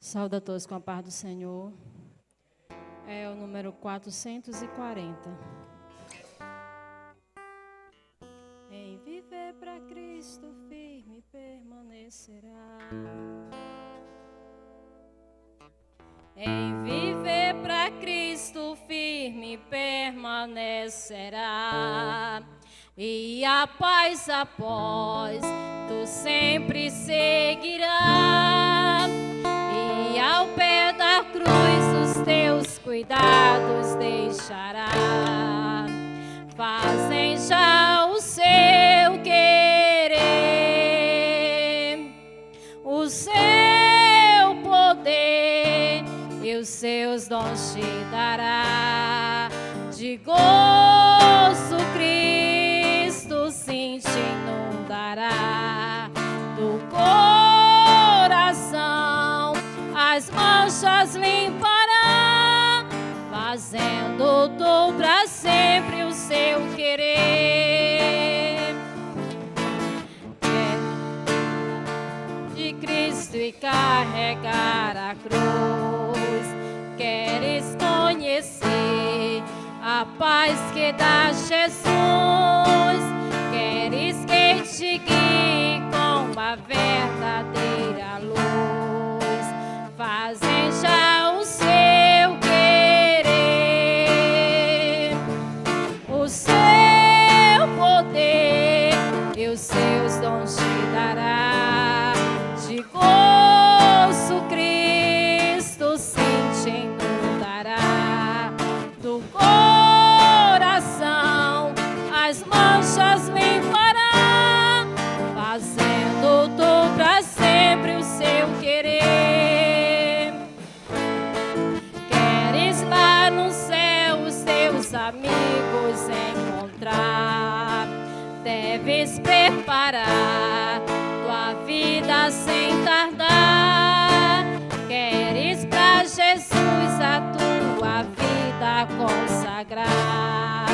Saúde a todos com a paz do Senhor. É o número 440. Em viver para Cristo firme permanecerá. Em viver para Cristo firme permanecerá. E após tu sempre seguirá. E ao pé da cruz os teus cuidados deixará. Fazem já o seu querer, o seu poder e os seus dons te dará. De gozo Cristo sim te inundará. Do coração as manchas limpará, fazendo tu pra sempre o seu querer. De Cristo e carregar a cruz, queres conhecer a paz que dá Jesus, queres que te guie com uma verdadeira luz. Fazem já o seu querer, o seu poder e os seus dons te dará. De gozo Cristo sim te inundará. Do coração as manchas limpará, fazendo tu pra sempre o seu querer. Amigos encontrar, deves preparar tua vida sem tardar. Queres pra Jesus a tua vida consagrar,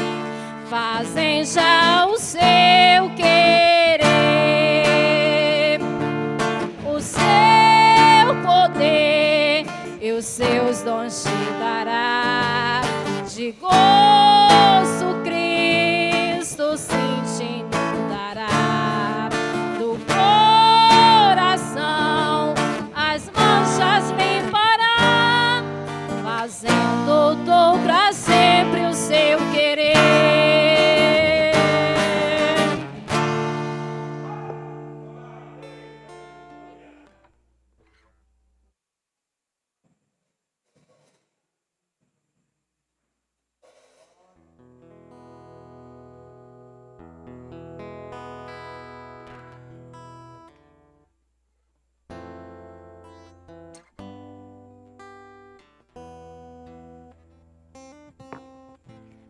fazem já o seu querer, o seu poder e os seus dons te dará. De gozo Cristo sim te inundará. Do coração as manchas limpará, fazendo tu pra sempre o seu querer.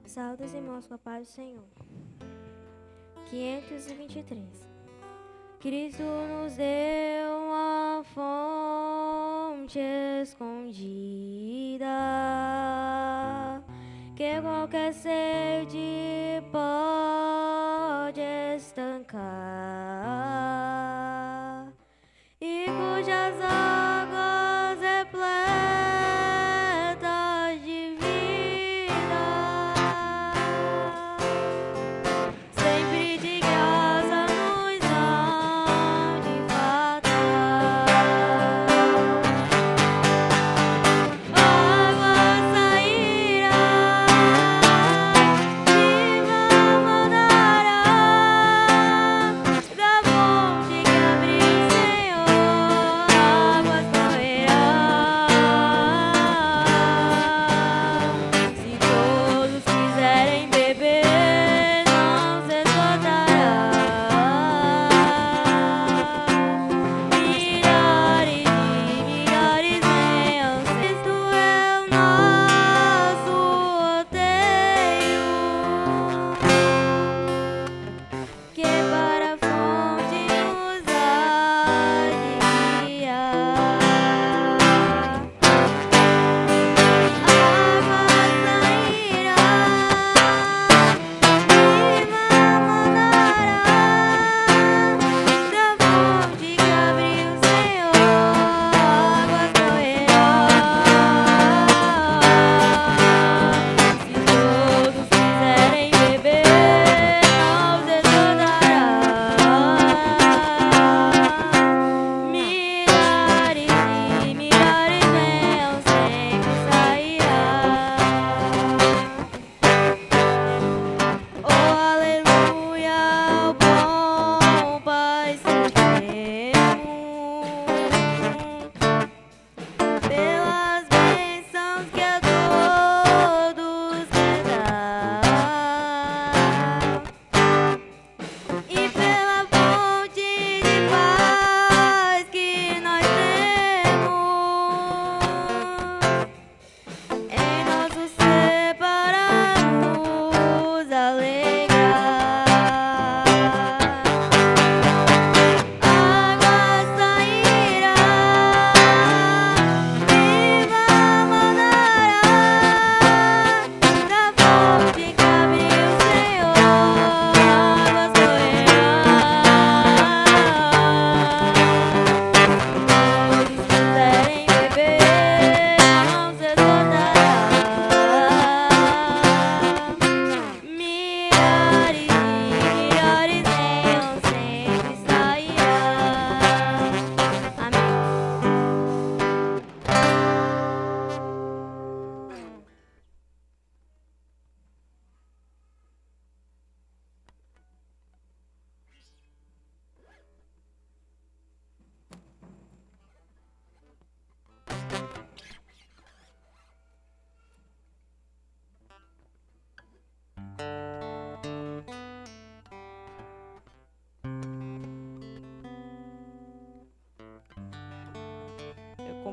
Saúde os irmãos com a paz do Senhor. 523. Cristo nos deu uma fonte escondida, que qualquer sede pode estancar, e cujas águas repletas de vida sempre de graça nos hão de faltar. Água sairá e não mandará da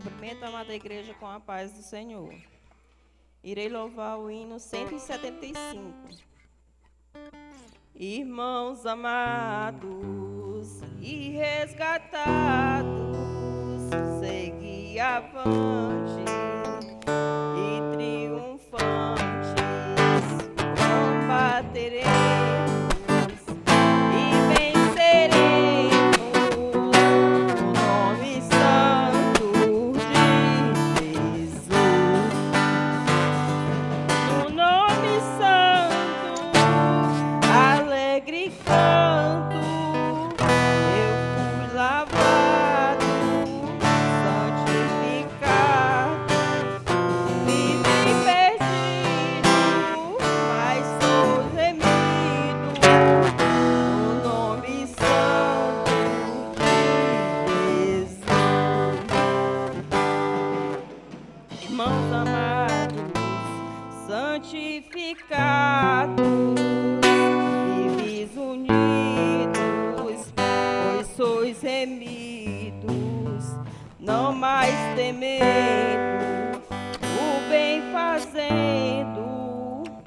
Cumprimento a amada igreja com a paz do Senhor. Irei louvar o hino 175. Irmãos amados e resgatados, segui avante e triunfantes, combateremos e venceremos no nome santo de Jesus. No nome santo, alegre canto, eu fui lavado, santificado, vivi perdido, mas sou remido, no nome santo de Jesus. Irmãos amados, santificados, vivis unidos, pois sois remidos, não mais temendo, o bem fazendo,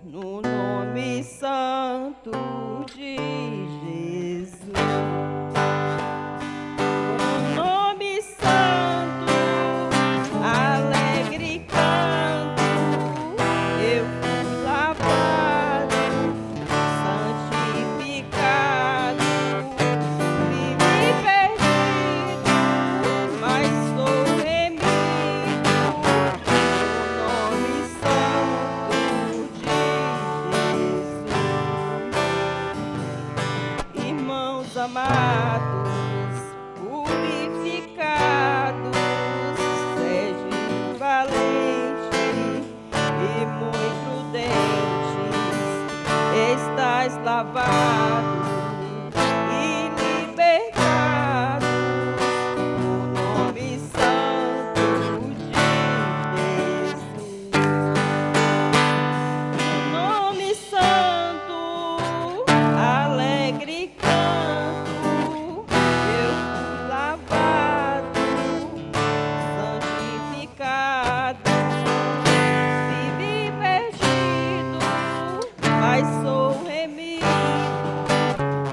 no nome santo de Jesus. No nome santo, alegre canto, eu fui lavado, santificado, vivi perdido, mas sou remido, no nome santo de Jesus. Irmãos amados, purificados, sede valente e muito prudentes, estais lavados e libertados, no nome santo de Jesus. No nome santo, alegre canto, eu fui lavado, santificado, vivi perdido, mas sou remido,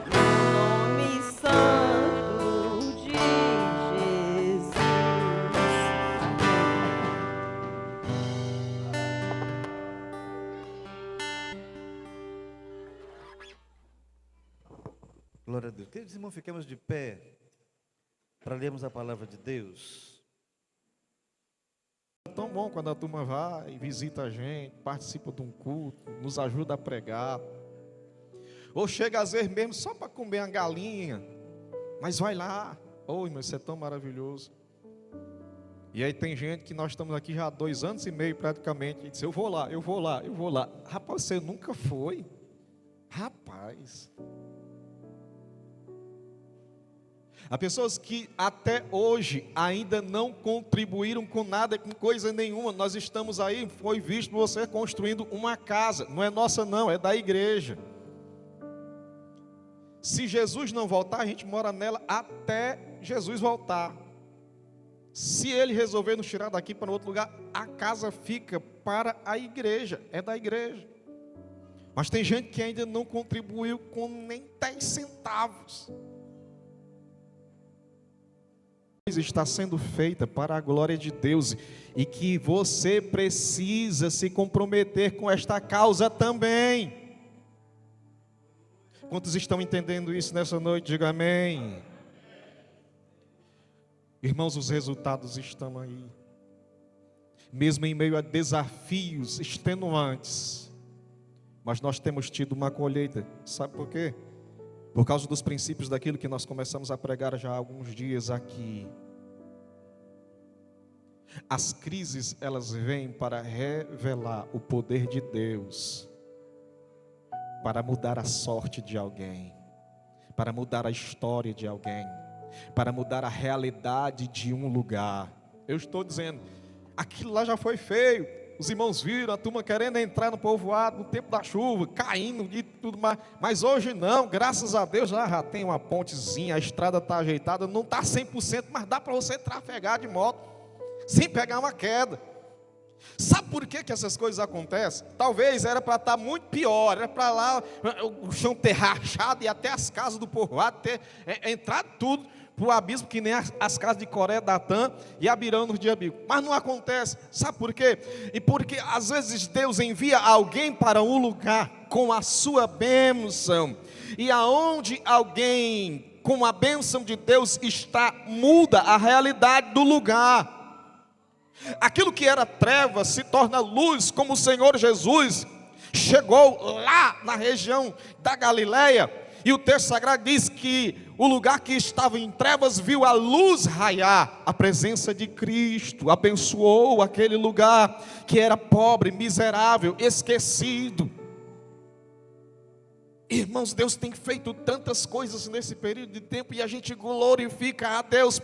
no nome santo de Jesus. Glória a Deus. Queridos irmãos, fiquemos de pé para lermos a palavra de Deus. É tão bom quando a turma vai, visita a gente, participa de um culto, nos ajuda a pregar. Ou chega às vezes mesmo só para comer uma galinha, mas vai lá. Oi, mas isso é tão maravilhoso. E aí tem gente que nós estamos aqui já há 2 anos e meio praticamente, e diz, eu vou lá, eu vou lá, eu vou lá. Rapaz, você nunca foi? Rapaz. Há pessoas que até hoje ainda não contribuíram com nada, com coisa nenhuma. Nós estamos aí, foi visto você construindo uma casa. Não é nossa não, é da igreja. Se Jesus não voltar, a gente mora nela até Jesus voltar. Se ele resolver nos tirar daqui para outro lugar, a casa fica para a igreja, é da igreja. Mas tem gente que ainda não contribuiu com nem 10 centavos. Está sendo feita para a glória de Deus e que você precisa se comprometer com esta causa também. Quantos estão entendendo isso nessa noite? Diga amém. Irmãos, os resultados estão aí. Mesmo em meio a desafios extenuantes, mas nós temos tido uma colheita. Sabe por quê? Por causa dos princípios daquilo que nós começamos a pregar já há alguns dias aqui. As crises, elas vêm para revelar o poder de Deus, para mudar a sorte de alguém, para mudar a história de alguém, para mudar a realidade de um lugar. Eu estou dizendo, aquilo lá já foi feio. Os irmãos viram a turma querendo entrar no povoado no tempo da chuva, caindo e tudo mais. Mas hoje não, graças a Deus já tem uma pontezinha, a estrada está ajeitada, não está 100%, mas dá para você trafegar de moto. sem pegar uma queda. Sabe por que essas coisas acontecem? Talvez era para estar muito pior, era para lá o chão ter rachado e até as casas do povoado ter entrado tudo para o abismo, que nem as casas de Coré, Datã e Abirão nos dias bíblicos. Mas não acontece, sabe por quê? E porque às vezes Deus envia alguém para um lugar com a sua bênção, e aonde alguém com a bênção de Deus está, muda a realidade do lugar. Aquilo que era trevas se torna luz, como o Senhor Jesus chegou lá na região da Galileia, e o texto sagrado diz que o lugar que estava em trevas viu a luz raiar. A presença de Cristo abençoou aquele lugar que era pobre, miserável, esquecido. Irmãos, Deus tem feito tantas coisas nesse período de tempo, e a gente glorifica a Deus,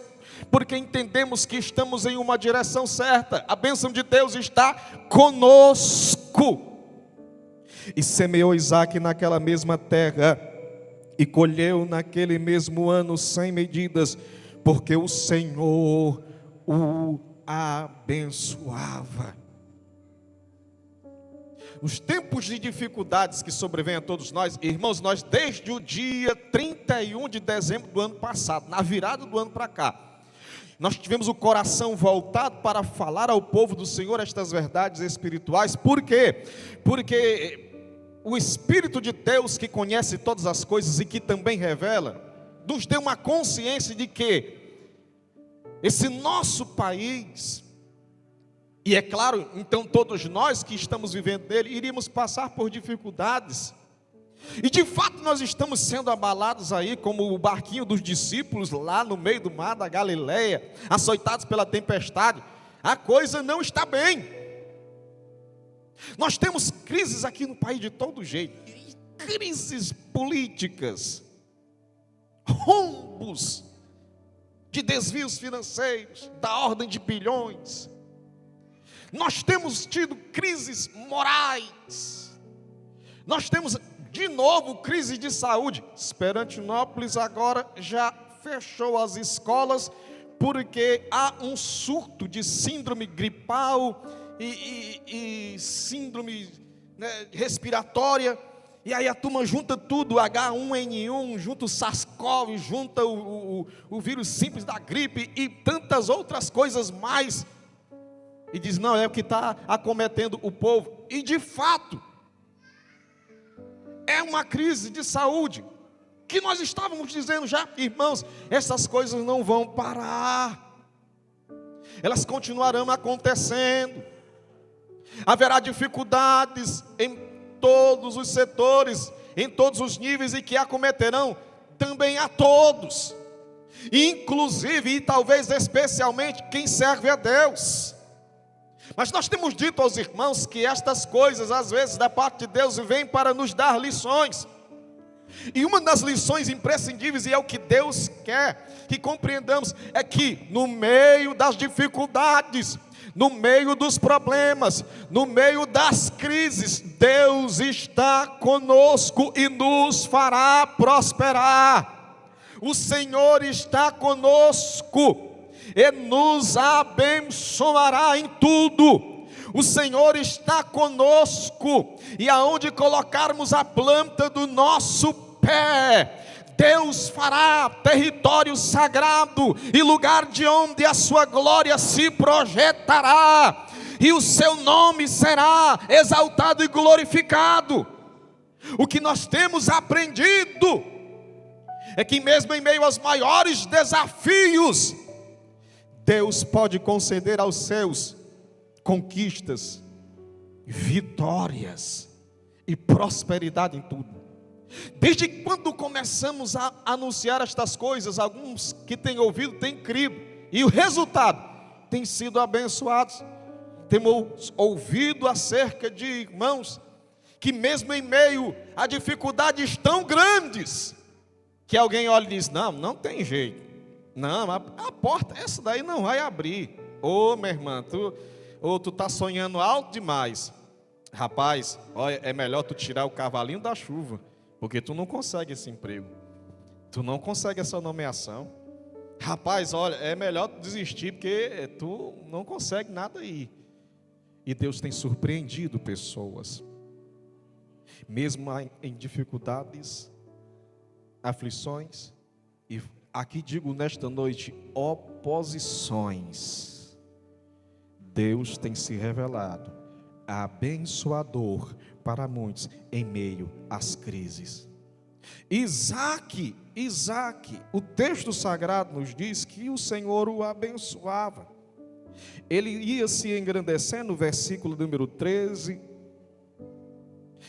porque entendemos que estamos em uma direção certa. A bênção de Deus está conosco. E semeou Isaque naquela mesma terra, e colheu naquele mesmo ano 100 medidas, porque o Senhor o abençoava. Os tempos de dificuldades que sobrevêm a todos nós, irmãos, nós desde o dia 31 de dezembro do ano passado, na virada do ano para cá, nós tivemos o coração voltado para falar ao povo do Senhor estas verdades espirituais. Por quê? Porque o Espírito de Deus, que conhece todas as coisas e que também revela, nos deu uma consciência de que esse nosso país, e é claro, então todos nós que estamos vivendo nele, iríamos passar por dificuldades. E de fato nós estamos sendo abalados aí, como o barquinho dos discípulos lá no meio do mar da Galileia, açoitados pela tempestade. A coisa não está bem. Nós temos crises aqui no país de todo jeito, crises políticas, rombos de desvios financeiros da ordem de bilhões. Nós temos tido crises morais. Nós temos de novo crise de saúde. Esperantinópolis agora já fechou as escolas porque há um surto de síndrome gripal e síndrome, né, respiratória. E aí a turma junta tudo, H1N1, junta o SARS-CoV, junta o vírus simples da gripe e tantas outras coisas mais. E diz, não, é o que está acometendo o povo. E de fato, é uma crise de saúde, que nós estávamos dizendo já, irmãos, essas coisas não vão parar. Elas continuarão acontecendo. Haverá dificuldades em todos os setores, em todos os níveis, e que acometerão também a todos, inclusive e talvez especialmente quem serve a Deus. Mas nós temos dito aos irmãos que estas coisas, às vezes, da parte de Deus, vêm para nos dar lições. E uma das lições imprescindíveis, e é o que Deus quer que compreendamos, é que no meio das dificuldades, no meio dos problemas, no meio das crises, Deus está conosco e nos fará prosperar. O Senhor está conosco e nos abençoará em tudo. O Senhor está conosco, e aonde colocarmos a planta do nosso pé, Deus fará território sagrado e lugar de onde a sua glória se projetará, e o seu nome será exaltado e glorificado. O que nós temos aprendido é que mesmo em meio aos maiores desafios, Deus pode conceder aos seus conquistas, vitórias e prosperidade em tudo. Desde quando começamos a anunciar estas coisas, alguns que têm ouvido têm crido, e o resultado tem sido abençoados. Temos ouvido acerca de irmãos que mesmo em meio a dificuldades tão grandes, que alguém olha e diz, não tem jeito, não, a porta, essa daí não vai abrir. Ô minha irmã, tu tá sonhando alto demais. Rapaz, olha, é melhor tu tirar o cavalinho da chuva, porque tu não consegue esse emprego, tu não consegue essa nomeação. Rapaz, olha, é melhor tu desistir, porque tu não consegue nada aí. E Deus tem surpreendido pessoas, mesmo em dificuldades, aflições, e aqui digo nesta noite, oposições. Deus tem se revelado abençoador para muitos em meio às crises. Isaac, o texto sagrado nos diz que o Senhor o abençoava. Ele ia se engrandecendo, versículo número 13,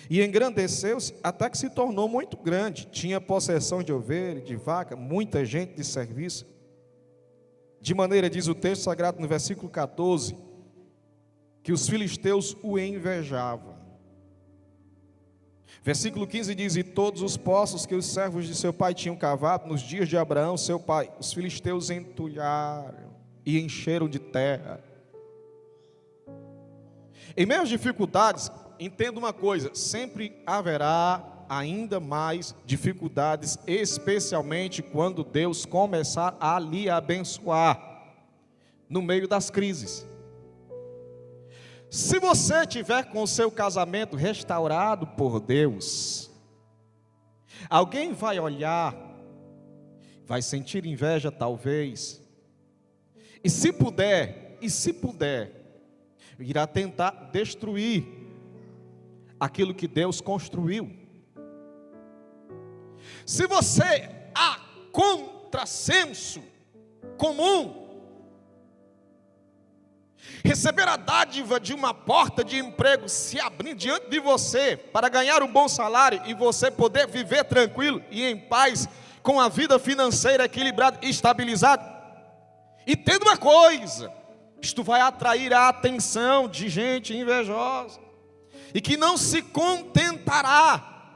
e engrandeceu-se até que se tornou muito grande. Tinha possessão de ovelha, de vaca, muita gente de serviço. De maneira, diz o texto sagrado no versículo 14, que os filisteus o invejavam. Versículo 15 diz: e todos os poços que os servos de seu pai tinham cavado nos dias de Abraão, seu pai, os filisteus entulharam e encheram de terra. Em meio às dificuldades, entenda uma coisa: sempre haverá ainda mais dificuldades, especialmente quando Deus começar a lhe abençoar, no meio das crises. Se você tiver com o seu casamento restaurado por Deus, alguém vai olhar, vai sentir inveja talvez, e se puder, irá tentar destruir aquilo que Deus construiu. Se você há contrassenso comum, receber a dádiva de uma porta de emprego se abrir diante de você para ganhar um bom salário e você poder viver tranquilo e em paz com a vida financeira equilibrada e estabilizada. Entenda uma coisa: isto vai atrair a atenção de gente invejosa e que não se contentará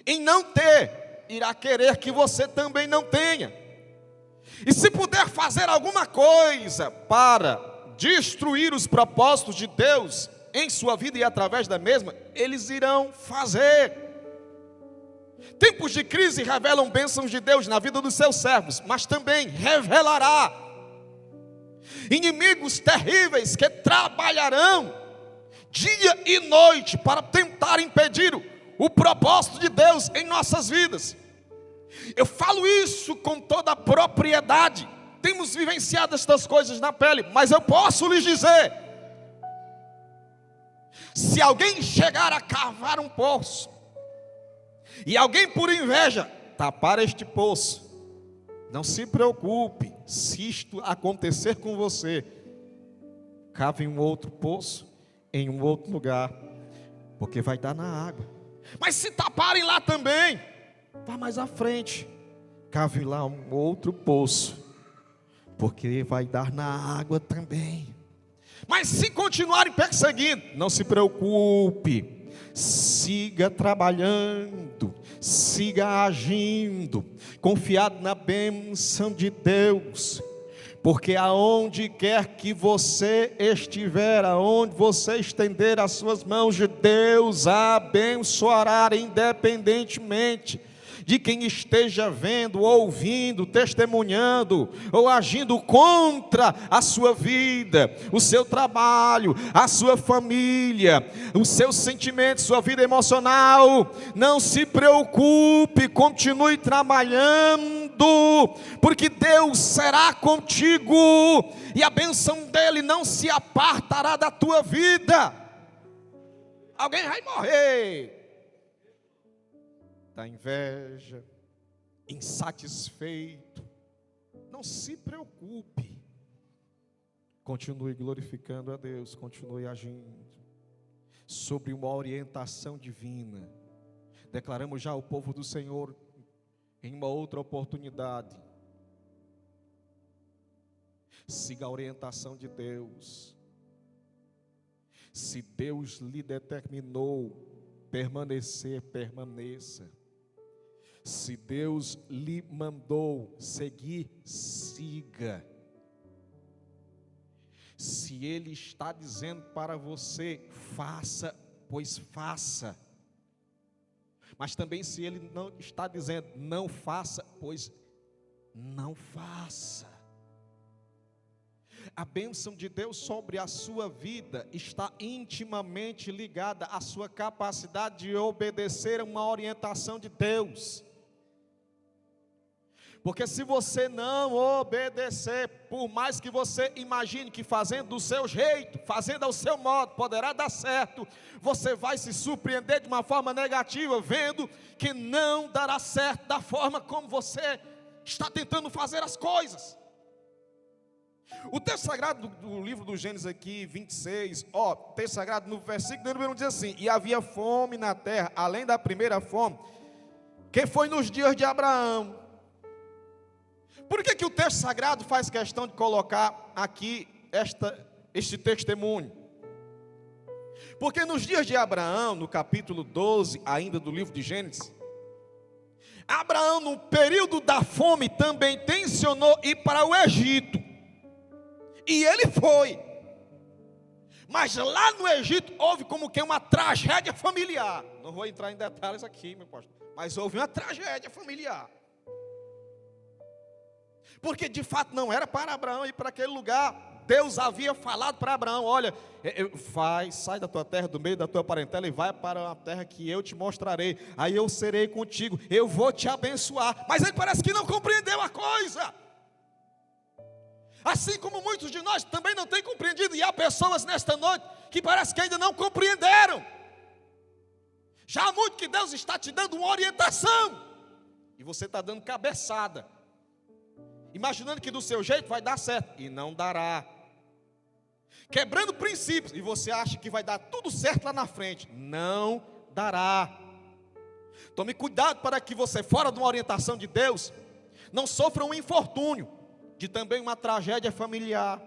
em não ter, irá querer que você também não tenha. E se puder fazer alguma coisa para destruir os propósitos de Deus em sua vida e através da mesma, eles irão fazer. Tempos de crise revelam bênçãos de Deus na vida dos seus servos, mas também revelará inimigos terríveis que trabalharão dia e noite para tentar impedir o propósito de Deus em nossas vidas. Eu falo isso com toda a propriedade. Temos vivenciado estas coisas na pele, mas eu posso lhes dizer: se alguém chegar a cavar um poço, e alguém por inveja tapar este poço, não se preocupe, se isto acontecer com você, cave um outro poço, em um outro lugar, porque vai dar na água. Mas se taparem lá também, vá mais à frente, cave lá um outro poço, porque vai dar na água também. Mas se continuarem perseguindo, não se preocupe, siga trabalhando, siga agindo, confiado na bênção de Deus, porque aonde quer que você estiver, aonde você estender as suas mãos, Deus a abençoará, independentemente de quem esteja vendo, ouvindo, testemunhando ou agindo contra a sua vida, o seu trabalho, a sua família, os seus sentimentos, sua vida emocional. Não se preocupe, continue trabalhando, porque Deus será contigo e a bênção dele não se apartará da tua vida. Alguém vai morrer da inveja, insatisfeito, não se preocupe, continue glorificando a Deus, continue agindo, sobre uma orientação divina. Declaramos já ao povo do Senhor, em uma outra oportunidade, siga a orientação de Deus. Se Deus lhe determinou permanecer, permaneça. Se Deus lhe mandou seguir, siga. Se Ele está dizendo para você, faça, pois faça. Mas também se Ele não está dizendo, não faça, pois não faça. A bênção de Deus sobre a sua vida está intimamente ligada à sua capacidade de obedecer a uma orientação de Deus. Porque se você não obedecer, por mais que você imagine que fazendo do seu jeito, fazendo ao seu modo, poderá dar certo, você vai se surpreender de uma forma negativa, vendo que não dará certo da forma como você está tentando fazer as coisas. O texto sagrado do livro do Gênesis aqui, 26, texto sagrado no versículo número 1 diz assim: e havia fome na terra, além da primeira fome, que foi nos dias de Abraão. Por que o texto sagrado faz questão de colocar aqui este testemunho? Porque nos dias de Abraão, no capítulo 12, ainda do livro de Gênesis, Abraão, no período da fome, também tencionou ir para o Egito. E ele foi. Mas lá no Egito houve como que uma tragédia familiar. Não vou entrar em detalhes aqui, meu pastor, mas houve uma tragédia familiar. Porque de fato não era para Abraão ir para aquele lugar. Deus havia falado para Abraão: olha, sai da tua terra, do meio da tua parentela, e vai para a terra que eu te mostrarei. Aí eu serei contigo, eu vou te abençoar. Mas ele parece que não compreendeu a coisa. Assim como muitos de nós também não têm compreendido. E há pessoas nesta noite que parece que ainda não compreenderam. Já há muito que Deus está te dando uma orientação, e você está dando cabeçada, imaginando que do seu jeito vai dar certo, e não dará. Quebrando princípios, e você acha que vai dar tudo certo lá na frente, não dará. Tome cuidado para que você, fora de uma orientação de Deus, não sofra um infortúnio, de também uma tragédia familiar.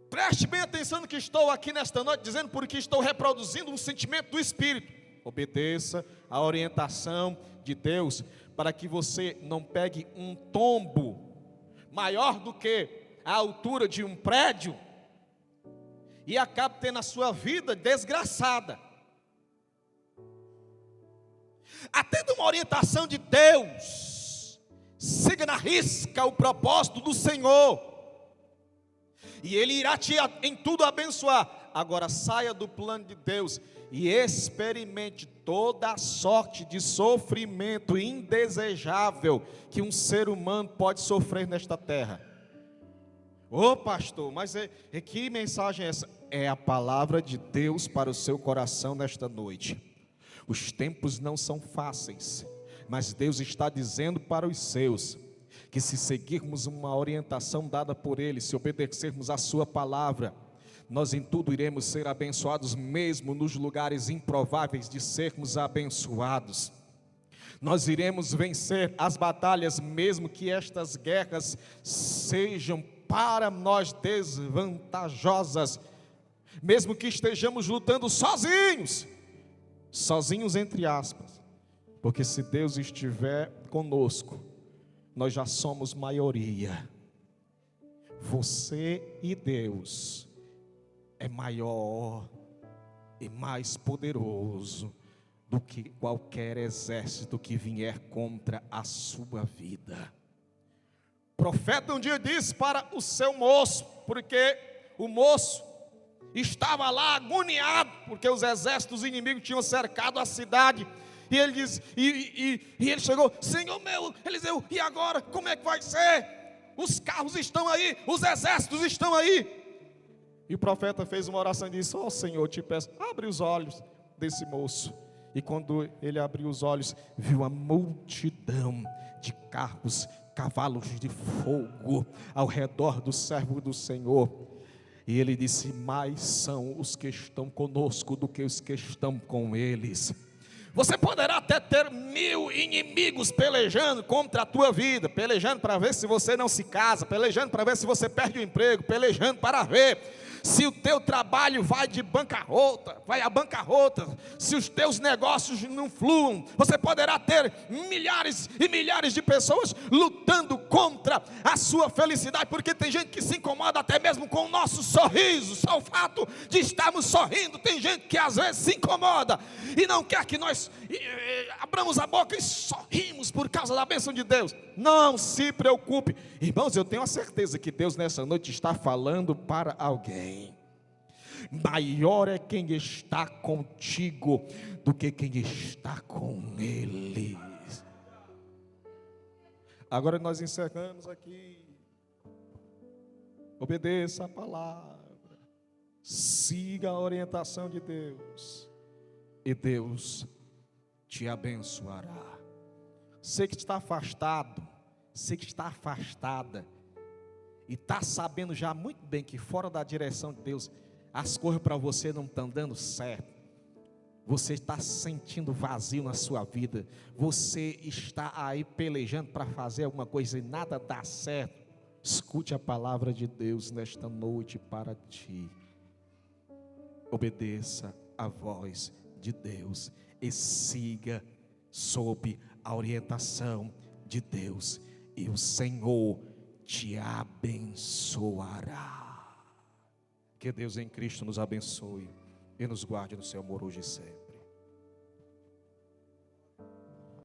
Preste bem atenção no que estou aqui nesta noite dizendo, porque estou reproduzindo um sentimento do Espírito. Obedeça a orientação de Deus, para que você não pegue um tombo maior do que a altura de um prédio e acabe tendo a sua vida desgraçada. Atenda uma orientação de Deus, siga na risca o propósito do Senhor, e Ele irá te em tudo abençoar. Agora saia do plano de Deus e experimente toda a sorte de sofrimento indesejável que um ser humano pode sofrer nesta terra. Ô pastor, mas que mensagem é essa? É a palavra de Deus para o seu coração nesta noite. Os tempos não são fáceis, mas Deus está dizendo para os seus, que se seguirmos uma orientação dada por Ele, se obedecermos a sua palavra, nós em tudo iremos ser abençoados, mesmo nos lugares improváveis de sermos abençoados. Nós iremos vencer as batalhas, mesmo que estas guerras sejam para nós desvantajosas, mesmo que estejamos lutando sozinhos entre aspas, porque se Deus estiver conosco, nós já somos maioria. Você e Deus é maior e mais poderoso do que qualquer exército que vier contra a sua vida. O profeta um dia disse para o seu moço, porque o moço estava lá agoniado, porque os exércitos inimigos tinham cercado a cidade, e ele diz, e ele chegou: Senhor meu, Eliseu, e agora, como é que vai ser? Os carros estão aí, os exércitos estão aí. E o profeta fez uma oração e disse: ó Senhor, te peço, abre os olhos desse moço. E quando ele abriu os olhos, viu a multidão de carros, cavalos de fogo ao redor do servo do Senhor. E ele disse: mais são os que estão conosco do que os que estão com eles. Você poderá até ter 1000 inimigos pelejando contra a tua vida, pelejando para ver se você não se casa, pelejando para ver se você perde o emprego, pelejando para ver se o teu trabalho vai de bancarrota, vai à bancarrota, se os teus negócios não fluam, você poderá ter milhares e milhares de pessoas lutando contra a sua felicidade, porque tem gente que se incomoda até mesmo com o nosso sorriso, só o fato de estarmos sorrindo. Tem gente que às vezes se incomoda e não quer que nós abramos a boca e sorrimos por causa da bênção de Deus. Não se preocupe, irmãos, eu tenho a certeza que Deus nessa noite está falando para alguém. Maior é quem está contigo do que quem está com ele. Agora nós encerramos aqui. Obedeça a palavra, siga a orientação de Deus, e Deus te abençoará. Você que está afastado, você que está afastada, e está sabendo já muito bem que fora da direção de Deus, as coisas para você não estão dando certo, você está sentindo vazio na sua vida, você está aí pelejando para fazer alguma coisa e nada dá certo, escute a palavra de Deus nesta noite para ti, obedeça a voz de Deus, e siga sob a orientação de Deus, e o Senhor te abençoará. Que Deus em Cristo nos abençoe e nos guarde no seu amor hoje e sempre.